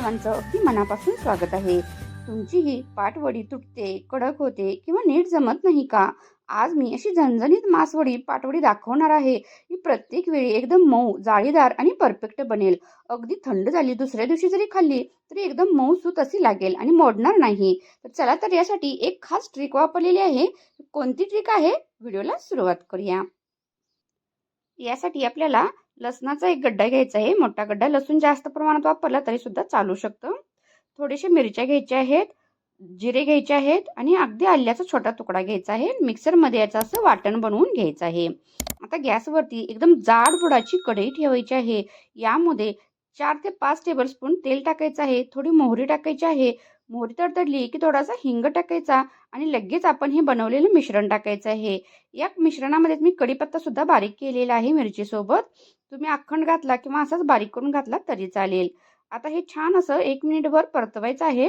सर्वांचं अगदी मनापासून स्वागत आहे. तुमची ही पाटवडी तुटते, कडक होते किंवा नीट जमत नाही का? आज मी अशी झणझणीत मासवडी पाटवडी दाखवणार आहे. ही प्रत्येक वेळी एकदम मऊ, जाळीदार आणि परफेक्ट बनेल. अगदी थंड झाली दुसऱ्या दिवशी जरी खाल्ली तरी एकदम मऊसूत अशी लागेल आणि मोडणार नाही. तर चला तर यासाठी एक खास ट्रिक वापरलेली आहे. कोणती ट्रिक आहे? व्हिडिओला सुरुवात करूया. यासाठी आपल्याला लसणाचा एक गड्डा घ्यायचा आहे. मोठा गड्डा. लसूण जास्त प्रमाणात वापरला तरी सुद्धा चालू शकतं. थोडेसे मिरच्या घ्यायच्या आहेत, जिरे घ्यायचे आहेत आणि अगदी आल्याचा छोटा तुकडा घ्यायचा आहे. मिक्सरमध्ये याचं असं वाटण बनवून घ्यायचं आहे. आता गॅसवरती एकदम जाड बुडाची कढई ठेवायची आहे. यामध्ये 4 ते 5 टेबलस्पून तेल टाकायचं आहे. थोडी मोहरी टाकायची आहे. मोहरी तडतडली की थोडासा हिंग टाकायचा आणि लगेच आपण हे बनवलेलं मिश्रण टाकायचं आहे. या मिश्रणामध्ये मी कढीपत्ता सुद्धा बारीक केलेला आहे मिरचीसोबत. तुम्ही अखंड घातला किंवा असाच बारीक करून घातला तरी चालेल. आता हे छान असं 1 मिनिटभर परतवायचं आहे.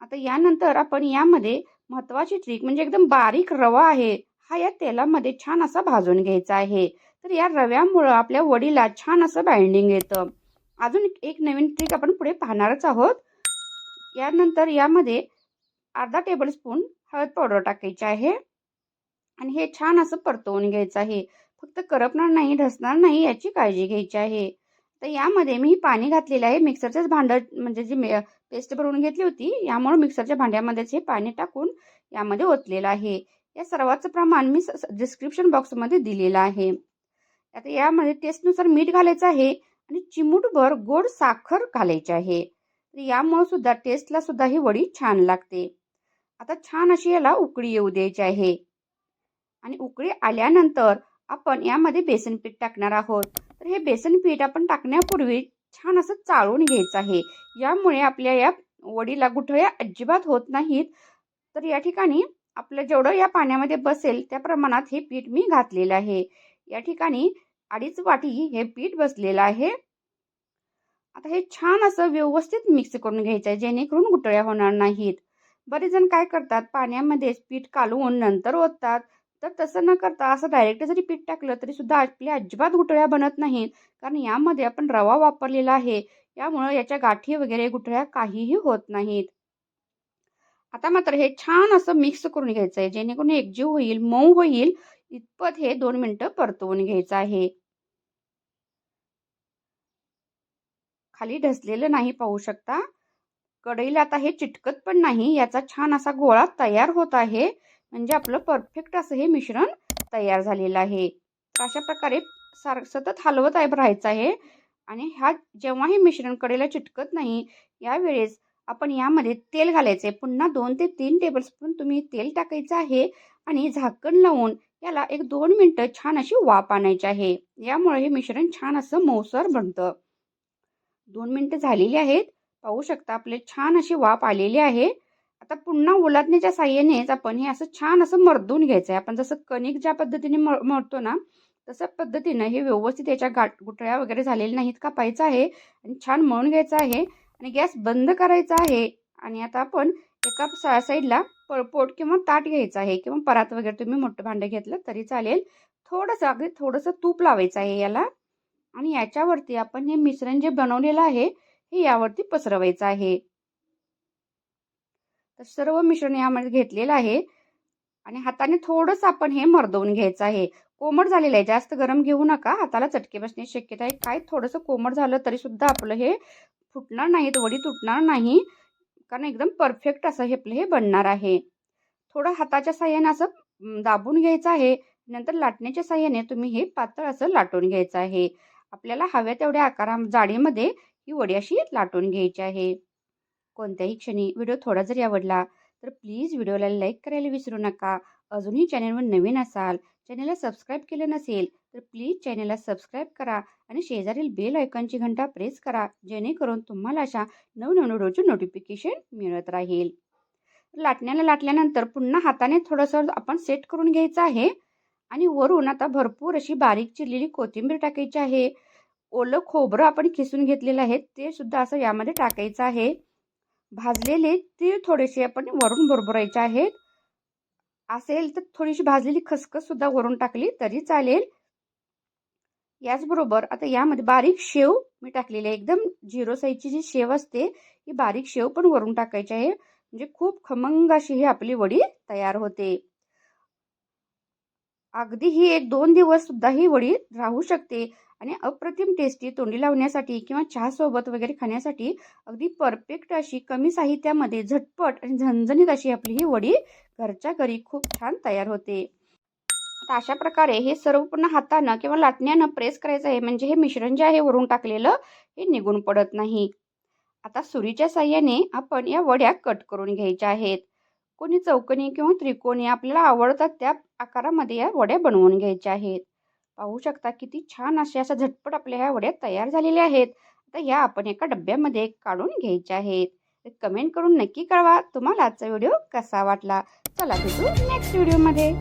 आता यानंतर आपण यामध्ये महत्त्वाची ट्रिक म्हणजे एकदम बारीक रवा आहे. हा या तेलामध्ये छान असा भाजून घ्यायचा आहे. तर या रव्यामुळं आपल्या वडीला छान असं बाइंडिंग येतं. अजून एक नवीन ट्रिक आपण पुढे पाहणारच आहोत. यानंतर यामध्ये अर्धा टेबलस्पून हळद पावडर टाकायची आहे आणि हे छान असं परतवून घ्यायचं आहे. फक्त करपणार नाही, ढसणार नाही याची काळजी घ्यायची आहे. तर यामध्ये मी पाणी घातलेलं आहे. मिक्सरचंच भांडं म्हणजे जी पेस्ट बनवून घेतली होती, यामुळे मिक्सरच्या भांड्यामध्येच हे पाणी टाकून यामध्ये ओतलेलं आहे. या सर्वाचं प्रमाण मी डिस्क्रिप्शन बॉक्समध्ये दिलेलं आहे. आता यामध्ये टेस्टनुसार मीठ घालायचं आहे आणि चिमूटभर गोड साखर घालायची आहे. तर यामुळे सुद्धा टेस्टला सुद्धा ही वडी छान लागते. आता छान अशी याला उकळी येऊ द्यायची आहे आणि उकळी आल्यानंतर आपण यामध्ये बेसन पीठ टाकणार आहोत. तर हे बेसन पीठ आपण टाकण्यापूर्वी छान असं चाळून घ्यायचं आहे. यामुळे आपल्या या वडीला गुठळ्या अजिबात होत नाहीत. तर या ठिकाणी आपलं जेवढं या पाण्यामध्ये बसेल त्या प्रमाणात हे पीठ मी घातलेलं आहे. या ठिकाणी 2.5 वाटी हे पीठ बसलेलं आहे. आता हे छान असं व्यवस्थित मिक्स करून घ्यायचं आहे जेणेकरून गुठळ्या होणार नाहीत. बरेच जण काय करतात, पाण्यामध्येच पीठ कालवून नंतर ओततात. तर तसं न करता असं डायरेक्ट जरी पीठ टाकलं तरी सुद्धा आपल्या अजिबात गुठळ्या बनत नाहीत. कारण यामध्ये आपण रवा वापरलेला आहे. यामुळं याच्या गाठी वगैरे गुठळ्या काहीही होत नाहीत. आता मात्र हे छान असं मिक्स करून घ्यायचं आहे जेणेकरून एकजीव होईल, मऊ होईल इतपत हे 2 मिनिटं परतवून घ्यायचं आहे. खाली ढसलेलं नाही पाहू शकता. कढईला आता हे चिटकत पण नाही. याचा छान असा गोळा तयार होत आहे. म्हणजे आपलं परफेक्ट असं हे मिश्रण तयार झालेलं आहे. तर अशा प्रकारे सतत हलवत राहायचं आहे आणि जेव्हा हे मिश्रण कढईला चिटकत नाही यावेळेस आपण यामध्ये तेल घालायचे. पुन्हा 2 ते 3 टेबलस्पून तुम्ही तेल टाकायचं आहे आणि झाकण लावून याला एक 2 मिनिटं छान अशी वाफ आणायची आहे. यामुळे हे मिश्रण छान असं मऊसर बनतं. 2 मिनिटं झालेली आहेत. पाहू शकता आपले छान अशी वाफ आलेली आहे. आता पुन्हा उलटण्याच्या साहाय्यानेच आपण हे असं छान असं मर्दून घ्यायचं आहे. आपण जसं कणिक ज्या पद्धतीने मळतो ना, तसं पद्धतीनं हे व्यवस्थित याच्या गुठळ्या वगैरे झालेल्या नाहीत कापायचं आहे आणि छान मळून घ्यायचं आहे आणि गॅस बंद करायचा आहे. आणि आता आपण एका साईडला पळपोट किंवा ताट घ्यायचं आहे किंवा परात वगैरे तुम्ही मोठं भांडं घेतलं तरी चालेल. थोडंसं अगदी थोडंसं तूप लावायचं आहे याला आणि याच्यावरती आपण हे मिश्रण जे बनवलेलं आहे हे यावरती पसरवायचं आहे. तर सर्व मिश्रण यामध्ये घेतलेलं आहे आणि हाताने थोडंसं आपण हे मर्दवून घ्यायचं आहे. कोमट झालेलं आहे, जास्त गरम घेऊ नका, हाताला चटके बसण्याची शक्यता आहे. काय थोडंसं कोमट झालं तरी सुद्धा आपलं हे फुटणार नाही, वडी तुटणार नाही, कारण एकदम परफेक्ट असं हे आपलं हे बनणार आहे. थोडं हाताच्या साहाय्याने असं दाबून घ्यायचं आहे. नंतर लाटण्याच्या साहाय्याने तुम्ही हे पातळ असं लाटून घ्यायचं आहे. आपल्याला हव्या तेवढ्या जाडीमध्ये ही वडी अशी लाटून घ्यायची आहे. कोणत्याही क्षणी व्हिडिओ थोडा जरी आवडला तर प्लीज व्हिडिओला लाईक करायला विसरू नका. अजूनही चॅनलवर नवीन असाल, चॅनलला सबस्क्राईब केलं नसेल तर प्लीज चॅनलला सबस्क्राईब करा आणि शेजारील बेल आयकॉनची घंटा प्रेस करा जेणेकरून तुम्हाला अशा नवनवीन व्हिडिओची नोटिफिकेशन मिळत राहील. लाटल्यानंतर पुन्हा हाताने थोडंसं आपण सेट करून घ्यायचं आहे आणि वरून आता भरपूर अशी बारीक चिरलेली कोथिंबीर टाकायची आहे. ओलं खोबरं आपण खिसून घेतलेलं आहे ते सुद्धा असं यामध्ये टाकायचं आहे. भाजलेले तीळ थोडेसे आपण वरून भरभरायचे आहेत. असेल तर थोडीशी भाजलेली खसखस सुद्धा वरून टाकली तरी चालेल. याचबरोबर आता यामध्ये बारीक शेव मी टाकलेली आहे. एकदम 0 साईजची जी शेव असते ही बारीक शेव पण वरून टाकायची आहे. म्हणजे खूप खमंग अशी ही आपली वडी तयार होते. अगदी ही 1-2 दिवस सुद्धा ही वडी राहू शकते आणि अप्रतिम टेस्टी तोंडी लावण्यासाठी किंवा चहासोबत वगैरे खाण्यासाठी अगदी परफेक्ट अशी कमी साहित्यामध्ये झटपट आणि झणझणीत अशी आपली ही वडी घरच्या घरी खूप छान तयार होते. आता अशा प्रकारे हे सर्व पुन्हा हातानं किंवा लाटण्यानं प्रेस करायचं आहे, म्हणजे हे मिश्रण जे आहे वरून टाकलेलं हे निघून पडत नाही. आता सुरीच्या साहाय्याने आपण या वड्या कट करून घ्यायच्या आहेत. कोणी चौकोनी किंवा त्रिकोणी आपल्याला आवडतात त्या आकारामध्ये या वड्या बनवून घ्यायच्या आहेत. पाहू शकता किती छान अशा झटपट आपल्या ह्या वड्या तयार झालेल्या आहेत. आता ह्या आपण एका डब्यामध्ये काढून घ्यायच्या आहेत. कमेंट करून नक्की कळवा तुम्हाला आजचा व्हिडिओ कसा वाटला. चला भेटू नेक्स्ट व्हिडिओमध्ये.